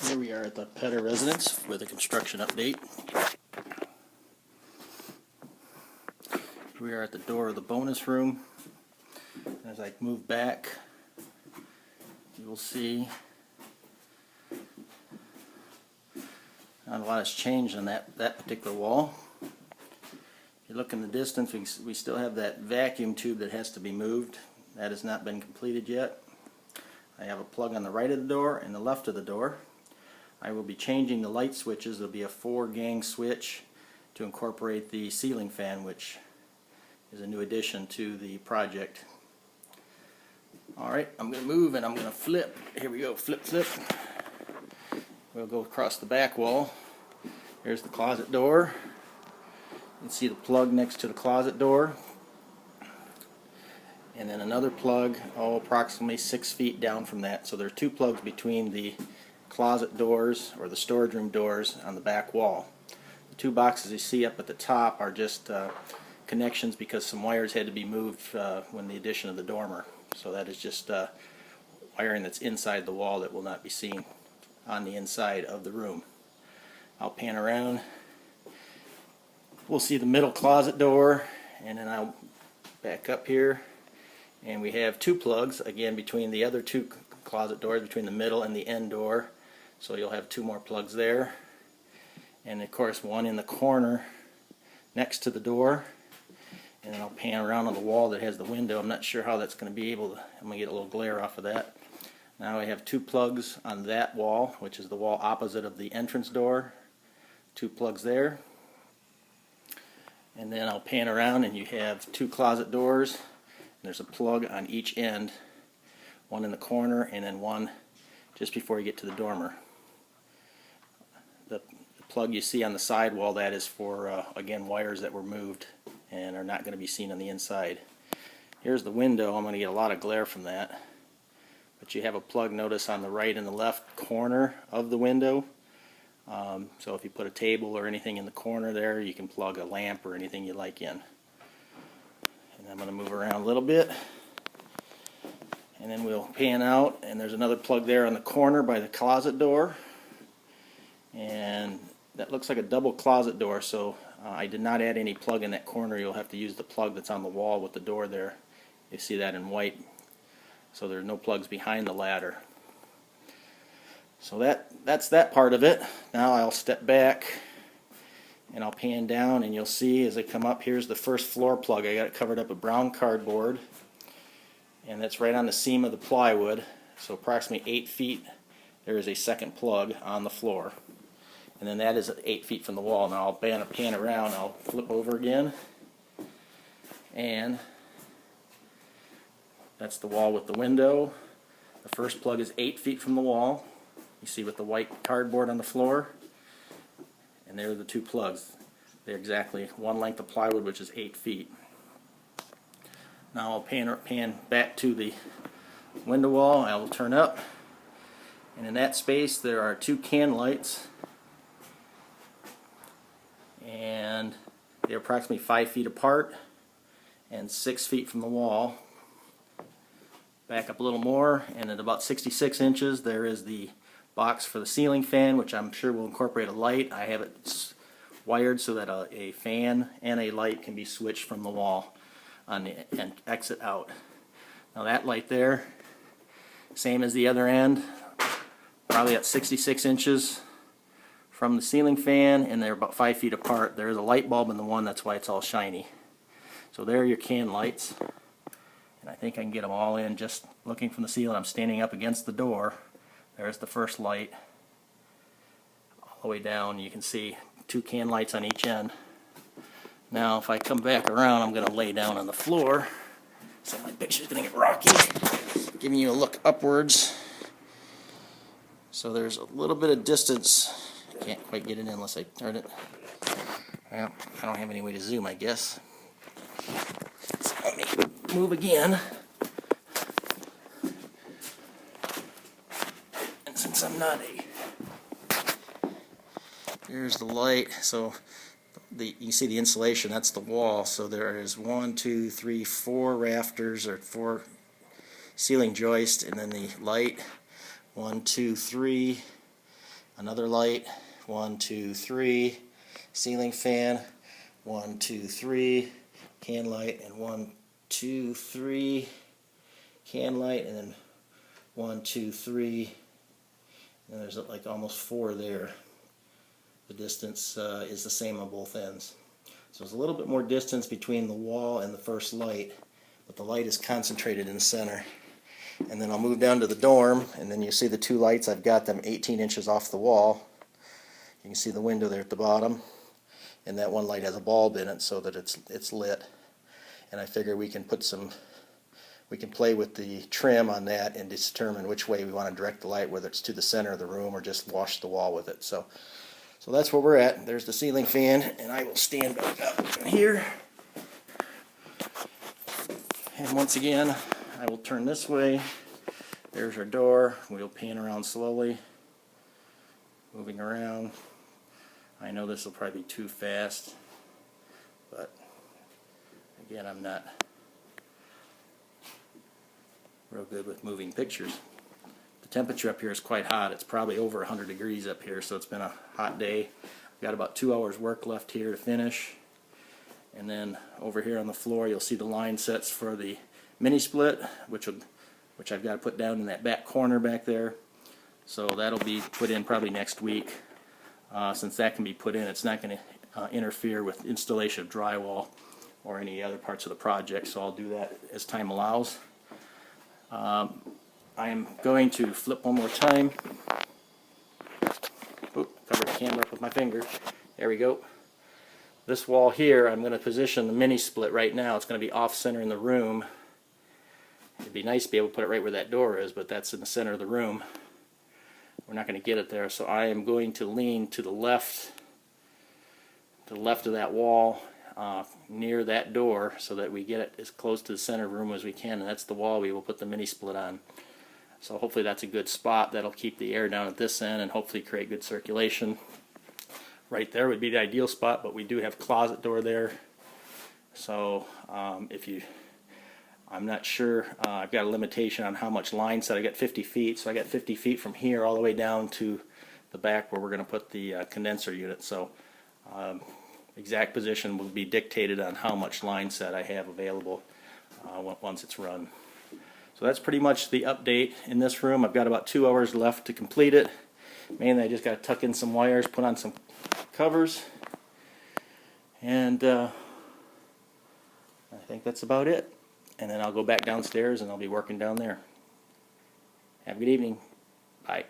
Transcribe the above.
Here we are at the Petter residence with a construction update. We are at the door of the bonus room. As I move back, you will see not a lot has changed on that particular wall. If you look in the distance, we still have that vacuum tube that has to be moved. That has not been completed yet. I have a plug on the right of the door and the left of the door. I will be changing the light switches. There will be a 4-gang switch to incorporate the ceiling fan, which is a new addition to the project. Alright, I'm going to move and I'm going to flip. Here we go, flip, flip. We'll go across the back wall. Here's the closet door. You can see the plug next to the closet door. And then another plug, approximately 6 feet down from that. So there are 2 plugs between the closet doors or the storage room doors on the back wall. The 2 boxes you see up at the top are just connections because some wires had to be moved when the addition of the dormer. So that is just wiring that's inside the wall that will not be seen on the inside of the room. I'll pan around. We'll see the middle closet door, and then I'll back up here, and we have 2 plugs again between the other 2 closet doors, between the middle and the end door. So you'll have 2 more plugs there, and of course one in the corner next to the door. And then I'll pan around on the wall that has the window. I'm not sure how that's going to be able to, I'm going to get a little glare off of that. Now I have 2 plugs on that wall, which is the wall opposite of the entrance door. 2 plugs there. And then I'll pan around and you have 2 closet doors. And there's a plug on each end. One in the corner and then one just before you get to the dormer. The plug you see on the side wall, that is for, again, wires that were moved and are not going to be seen on the inside. Here's the window. I'm going to get a lot of glare from that. But you have a plug, notice, on the right and the left corner of the window. So if you put a table or anything in the corner there, you can plug a lamp or anything you like in. And I'm going to move around a little bit. And then we'll pan out, and there's another plug there on the corner by the closet door. And that looks like a double closet door, so I did not add any plug in that corner. You'll have to use the plug that's on the wall with the door there. You see that in white. So there are no plugs behind the ladder. So that's that part of it. Now I'll step back and I'll pan down, and you'll see as I come up, here's the first floor plug. I got it covered up with brown cardboard, and that's right on the seam of the plywood. So approximately 8 feet, there is a second plug on the floor. And then that is 8 feet from the wall. Now I'll pan around, I'll flip over again, and that's the wall with the window. The first plug is 8 feet from the wall. You see with the white cardboard on the floor. And there are the 2 plugs. They're exactly one length of plywood, which is 8 feet. Now I'll pan back to the window wall. I will turn up. And in that space there are 2 can lights. And they're approximately 5 feet apart and 6 feet from the wall. Back up a little more, and at about 66 inches there is the box for the ceiling fan, which I'm sure will incorporate a light. I have it wired so that a fan and a light can be switched from the wall on the and exit out. Now that light there, same as the other end, probably at 66 inches from the ceiling fan, and they're about 5 feet apart. There is a light bulb in the one, that's why it's all shiny. So there are your can lights. And I think I can get them all in just looking from the ceiling. I'm standing up against the door. There's the first light. All the way down, you can see 2 can lights on each end. Now if I come back around, I'm going to lay down on the floor. So my picture's going to get rocky. Giving you a look upwards. So there's a little bit of distance. Can't quite get it in unless I turn it. Well, I don't have any way to zoom, I guess. So let me move again. And since I'm not there's the light. So you see the insulation, that's the wall. So there is 1, 2, 3, 4 rafters or 4 ceiling joists, and then the light 1, 2, 3, another light, 1, 2, 3, ceiling fan, 1, 2, 3, can light, and 1, 2, 3, can light, and then 1, 2, 3, and there's like almost 4 there. The distance is the same on both ends. So there's a little bit more distance between the wall and the first light, but the light is concentrated in the center. And then I'll move down to the dorm, and then you see the 2 lights. I've got them 18 inches off the wall. You can see the window there at the bottom, and that one light has a bulb in it so that it's lit. And I figure we can play with the trim on that and determine which way we want to direct the light, whether it's to the center of the room or just wash the wall with it. So that's where we're at. There's the ceiling fan, and I will stand back up here. And once again, I will turn this way. There's our door. We'll pan around slowly, moving around. I know this will probably be too fast, but again, I'm not real good with moving pictures. The temperature up here is quite hot. It's probably over 100 degrees up here, so it's been a hot day. I've got about 2 hours work left here to finish. And then over here on the floor, you'll see the line sets for the mini split, which I've got to put down in that back corner back there. So that'll be put in probably next week. Since that can be put in, it's not going to interfere with installation of drywall or any other parts of the project, so I'll do that as time allows. I am going to flip one more time. Oop, cover the camera up with my finger. There we go. This wall here, I'm going to position the mini split right now. It's going to be off center in the room. It'd be nice to be able to put it right where that door is, but that's in the center of the room. We're not going to get it there, so I am going to lean to the left of that wall, near that door, so that we get it as close to the center of the room as we can, and that's the wall we will put the mini split on. So hopefully that's a good spot. That'll keep the air down at this end and hopefully create good circulation. Right there would be the ideal spot, but we do have closet door there. So I'm not sure, I've got a limitation on how much line set. I got 50 feet, so I got 50 feet from here all the way down to the back where we're going to put the condenser unit. So exact position will be dictated on how much line set I have available once it's run. So that's pretty much the update in this room. I've got about 2 hours left to complete it. Mainly I just got to tuck in some wires, put on some covers, and I think that's about it. And then I'll go back downstairs and I'll be working down there. Have a good evening. Bye.